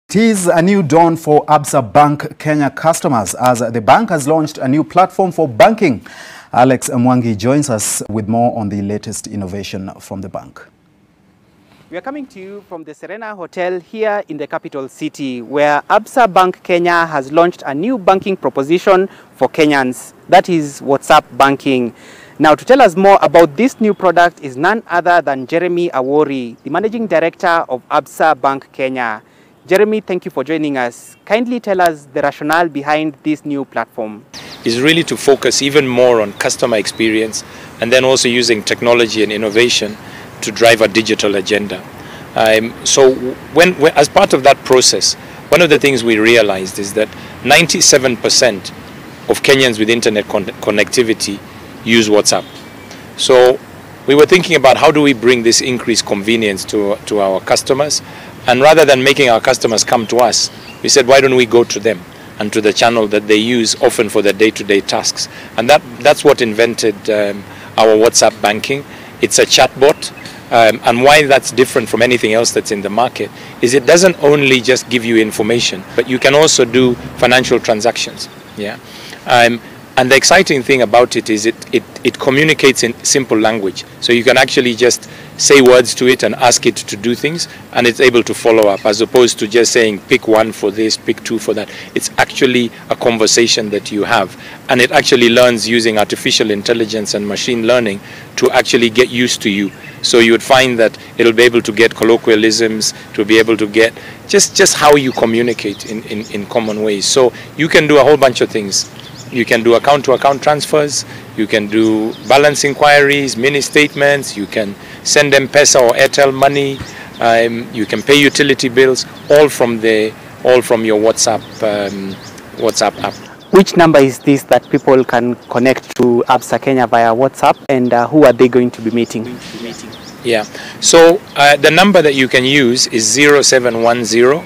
It is a new dawn for ABSA Bank Kenya customers as the bank has launched a new platform for banking. Alex Mwangi joins us with more on the latest innovation from the bank. We are coming to you from the Serena Hotel here in the capital city, where ABSA Bank Kenya has launched a new banking proposition for Kenyans. That is WhatsApp banking. Now, to tell us more about this new product is none other than Jeremy Awori, the Managing Director of ABSA Bank Kenya. Jeremy, thank you for joining us. Kindly tell us the rationale behind this new platform. Is really to focus even more on customer experience and then also using technology and innovation to drive a digital agenda. So as part of that process, one of the things we realized is that 97% of Kenyans with internet connectivity use WhatsApp. So we were thinking about how do we bring this increased convenience to our customers, and rather than making our customers come to us, we said why don't we go to them and to the channel that they use often for their day-to-day tasks. And that's what invented our WhatsApp banking. It's a chatbot, and why that's different from anything else that's in the market is it doesn't only just give you information, but you can also do financial transactions. Yeah. And the exciting thing about it is it communicates in simple language. So you can actually just say words to it and ask it to do things, and it's able to follow up, as opposed to just saying pick one for this, pick two for that. It's actually a conversation that you have, and it actually learns using artificial intelligence and machine learning to actually get used to you. So you would find that it'll be able to get colloquialisms, to be able to get just how you communicate in common ways. So you can do a whole bunch of things. You can do account-to-account transfers, you can do balance inquiries, mini statements, you can send M-Pesa or Airtel money, you can pay utility bills, all from your WhatsApp app. Which number is this that people can connect to ABSA Kenya via WhatsApp, and who are they going to be meeting? Yeah, so the number that you can use is 0710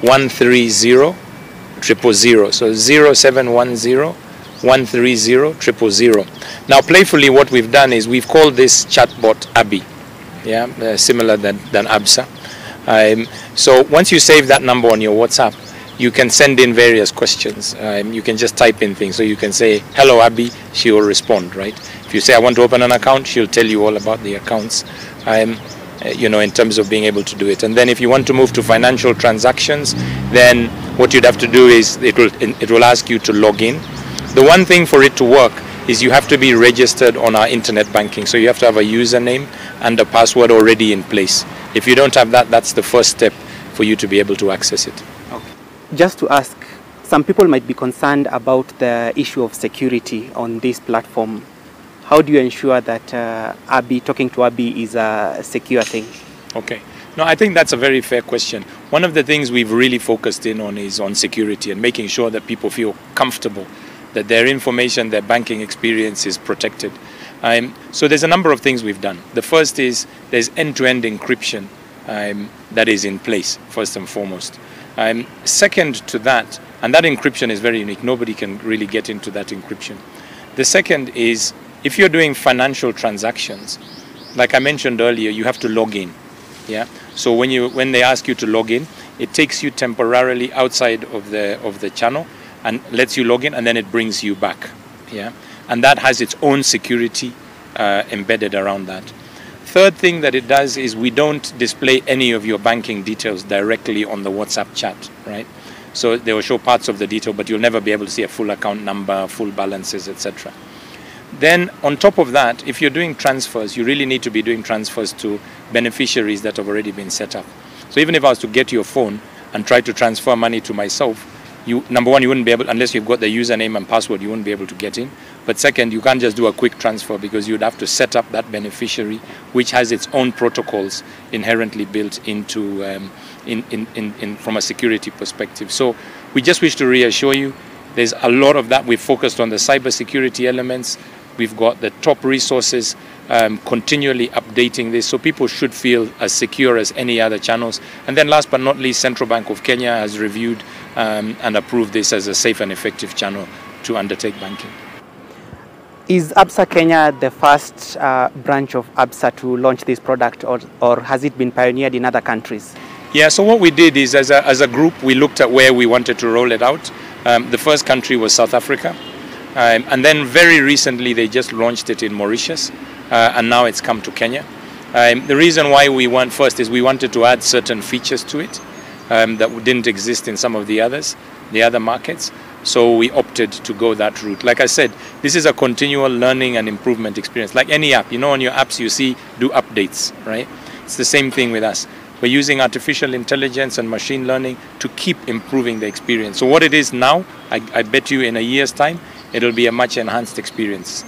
130 000. So 0710 130 000. Now, playfully, what we've done is we've called this chatbot Abby, yeah, similar than ABSA. So once you save that number on your WhatsApp, you can send in various questions. You can just type in things. So you can say, hello Abby, she will respond, right? If you say, I want to open an account, she'll tell you all about the accounts, in terms of being able to do it. And then if you want to move to financial transactions, then what you'd have to do is it will ask you to log in. The one thing for it to work is you have to be registered on our internet banking. So you have to have a username and a password already in place. If you don't have that, that's the first step for you to be able to access it. Okay. Just to ask, some people might be concerned about the issue of security on this platform. How do you ensure that talking to Abby is a secure thing? Okay. No, I think that's a very fair question. One of the things we've really focused in on is on security and making sure that people feel comfortable that their information, their banking experience is protected. So there's a number of things we've done. The first is there's end-to-end encryption that is in place, first and foremost. Second to that, and that encryption is very unique, nobody can really get into that encryption. The second is if you're doing financial transactions, like I mentioned earlier, you have to log in. Yeah. So when they ask you to log in, it takes you temporarily outside of the channel and lets you log in, and then it brings you back. Yeah. And that has its own security embedded around that. Third thing that it does is we don't display any of your banking details directly on the WhatsApp chat, right? So they will show parts of the detail, but you'll never be able to see a full account number, full balances, etc. Then on top of that, if you're doing transfers, you really need to be doing transfers to beneficiaries that have already been set up. So even if I was to get your phone and try to transfer money to myself, number one, you wouldn't be able, unless you've got the username and password, you wouldn't be able to get in. But second, you can't just do a quick transfer because you'd have to set up that beneficiary, which has its own protocols inherently built into from a security perspective. So we just wish to reassure you, there's a lot of that. We've focused on the cybersecurity elements. We've got the top resources continually updating this, so people should feel as secure as any other channels. And then last but not least, Central Bank of Kenya has reviewed and approved this as a safe and effective channel to undertake banking. Is ABSA Kenya the first branch of ABSA to launch this product, or has it been pioneered in other countries? Yeah, so what we did is as a group, we looked at where we wanted to roll it out. The first country was South Africa. And then very recently, they just launched it in Mauritius. And now it's come to Kenya. The reason why we went first is we wanted to add certain features to it that didn't exist in some of the other markets. So we opted to go that route. Like I said, this is a continual learning and improvement experience. Like any app, you know, on your apps you see do updates, right? It's the same thing with us. We're using artificial intelligence and machine learning to keep improving the experience. So what it is now, I bet you in a year's time, it'll be a much enhanced experience,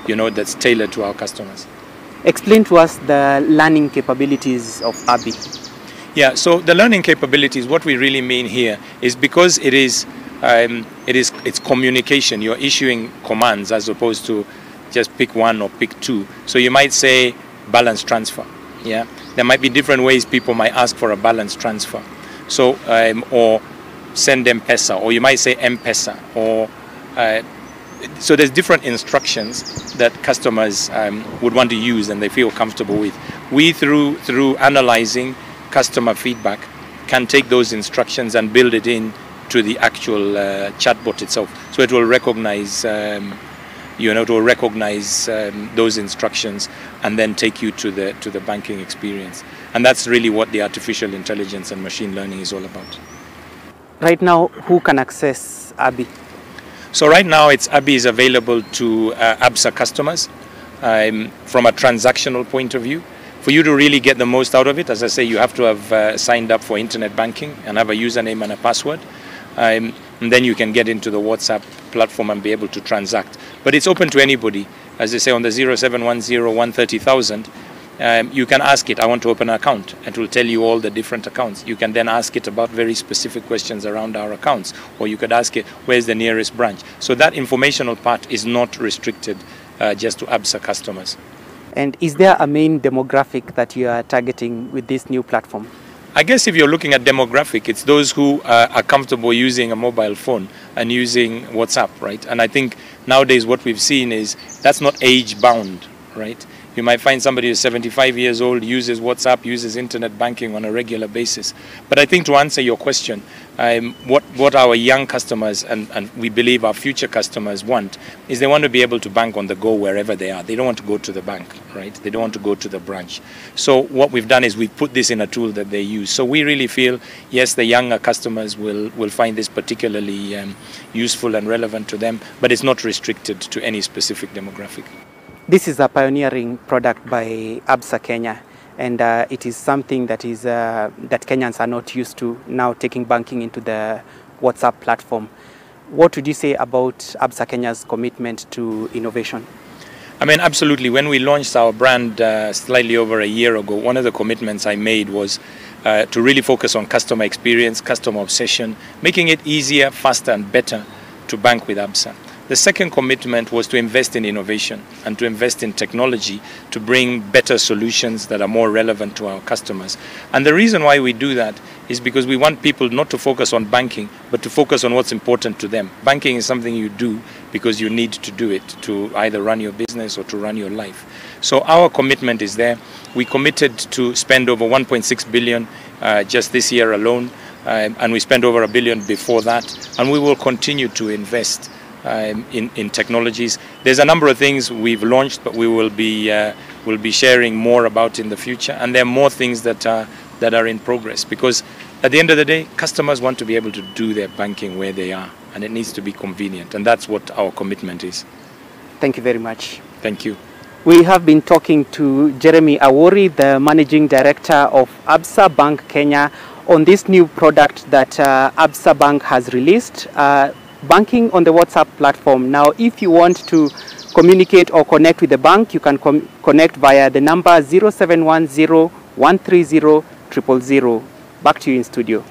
you know, that's tailored to our customers. Explain to us the learning capabilities of ABI. Yeah, so the learning capabilities, what we really mean here is because it's communication. You're issuing commands as opposed to just pick one or pick two. So you might say balance transfer. Yeah, there might be different ways people might ask for a balance transfer. So or send M-Pesa, or you might say M-Pesa, or so there's different instructions that customers would want to use and they feel comfortable with. We, through analyzing customer feedback, can take those instructions and build it in to the actual chatbot itself. So it will recognize, those instructions and then take you to the banking experience. And that's really what the artificial intelligence and machine learning is all about. Right now, who can access ABI? So right now, ABI is available to ABSA customers from a transactional point of view. For you to really get the most out of it, as I say, you have to have signed up for internet banking and have a username and a password. And then you can get into the WhatsApp platform and be able to transact. But it's open to anybody. As they say on the 0710-130,000, you can ask it, I want to open an account, and it will tell you all the different accounts. You can then ask it about very specific questions around our accounts, or you could ask it, where's the nearest branch? So that informational part is not restricted just to ABSA customers. And is there a main demographic that you are targeting with this new platform? I guess if you're looking at demographic, it's those who are comfortable using a mobile phone and using WhatsApp, right? And I think nowadays what we've seen is that's not age bound, right? You might find somebody who's 75 years old, uses WhatsApp, uses internet banking on a regular basis. But I think to answer your question, what our young customers and we believe our future customers want is they want to be able to bank on the go wherever they are. They don't want to go to the bank, right? They don't want to go to the branch. So what we've done is we've put this in a tool that they use. So we really feel, yes, the younger customers will find this particularly useful and relevant to them, but it's not restricted to any specific demographic. This is a pioneering product by ABSA Kenya, and it is something that that Kenyans are not used to now, taking banking into the WhatsApp platform. What would you say about ABSA Kenya's commitment to innovation? I mean, absolutely. When we launched our brand slightly over a year ago, one of the commitments I made was to really focus on customer experience, customer obsession, making it easier, faster and better to bank with ABSA. The second commitment was to invest in innovation and to invest in technology to bring better solutions that are more relevant to our customers. And the reason why we do that is because we want people not to focus on banking, but to focus on what's important to them. Banking is something you do because you need to do it to either run your business or to run your life. So our commitment is there. We committed to spend over 1.6 billion just this year alone, and we spent over $1 billion before that, and we will continue to invest in technologies. There's a number of things we've launched, but we will be sharing more about in the future, and there are more things that are in progress, because at the end of the day, customers want to be able to do their banking where they are, and it needs to be convenient, and that's what our commitment is. Thank you very much. Thank you. We have been talking to Jeremy Awori, the Managing Director of ABSA Bank Kenya, on this new product that ABSA Bank has released, banking on the WhatsApp platform. Now, if you want to communicate or connect with the bank, you can connect via the number 0710 130 000. Back to you in studio.